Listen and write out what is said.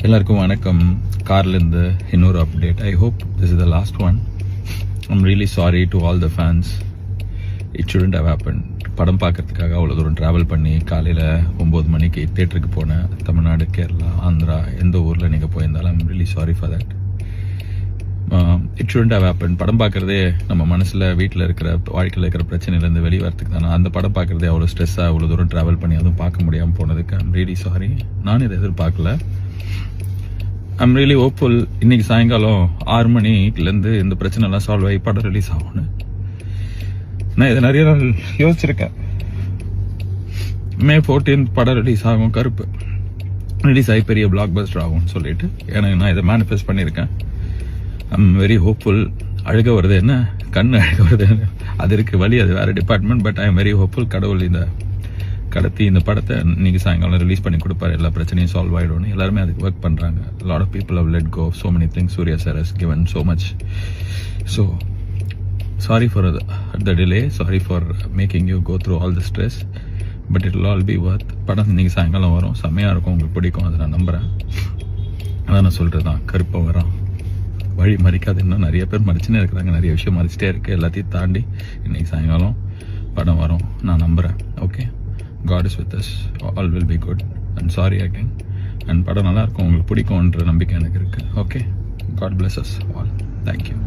எல்லாருக்கும் வணக்கம். கார்லேருந்து இன்னொரு update. I hope this is the last one. I'm really sorry to all the fans. It shouldn't have happen. படம் பார்க்கறதுக்காக அவ்வளோ தூரம் ட்ராவல் பண்ணி காலையில் 9 மணிக்கு தேட்டருக்கு போனேன். தமிழ்நாடு, கேரளா, ஆந்திரா, எந்த ஊரில் நீங்கள் போயிருந்தாலும் I'm really sorry for that. It shouldn't have happen. படம் பார்க்குறதே நம்ம மனசில் வீட்டில் இருக்கிற வாழ்க்கையில் இருக்கிற பிரச்சனையிலேருந்து வெளியே வரத்துக்கு தானே. அந்த படம் பார்க்குறதே அவ்வளோ ஸ்ட்ரெஸ்ஸாக அவ்வளோ தூரம் ட்ராவல் பண்ணி அதுவும் பார்க்க முடியாமல் போனதுக்கு ஐம் ரியலி சாரி. நான் இதை எதிர்பார்க்கல. I'm really hopeful. இன்னைக்கு சாயங்காலம் 6 மணிலேருந்து இந்த பிரச்சனைலாம் சால்வ் ஆகி படம் ரிலீஸ் ஆகும்னு நான் இதை நிறைய நாள் யோசிச்சிருக்கேன். May 14 படம் ரிலீஸ் ஆகும். கருப்பு ரிலீஸ் ஆகி பெரிய பிளாக் பஸ்டர் ஆகும்னு சொல்லிட்டு எனக்கு நான் இதை மேனிஃபெஸ்ட் பண்ணியிருக்கேன். I'm very hopeful. அழுக வருது என்ன, கண் அழுக வருது என்ன, அது இருக்கு வழி, அது வேற department. But I am very hopeful. கடவுள் இந்த கடத்தி இந்த படத்தை இன்னைக்கு சாயங்காலம் ரிலீஸ் பண்ணி கொடுப்பாரு. எல்லா பிரச்சனையும் சால்வ் ஆகிடும்னு எல்லாருமே அதுக்கு ஒர்க் பண்ணுறாங்க. Lot of people have let go so many things. Surya sir has given so much. So sorry for the delay. Sorry for making you go through all the stress. But it will all be worth. படம் இன்னைக்கு சாயங்காலம் வரும். செம்மையாக இருக்கும், உங்களுக்கு பிடிக்கும், அதை நான் நம்புகிறேன். அதான் நான் சொல்கிறது தான். கருப்பை வரான், வழி மறிக்காது. இன்னும் நிறைய பேர் மறிச்சுன்னே இருக்கிறாங்க. நிறைய விஷயம் மறிச்சிட்டே இருக்குது. எல்லாத்தையும் தாண்டி இன்னைக்கு சாயங்காலம் படம் வரும், நான் நம்புகிறேன். Okay, God is with us. All will be good. And sorry again. And படம் நல்லா இருக்கும், உங்களுக்கு பிடிக்கும்ன்ற நம்பிக்கை எனக்கு இருக்கு. Okay, God bless us all. Thank you.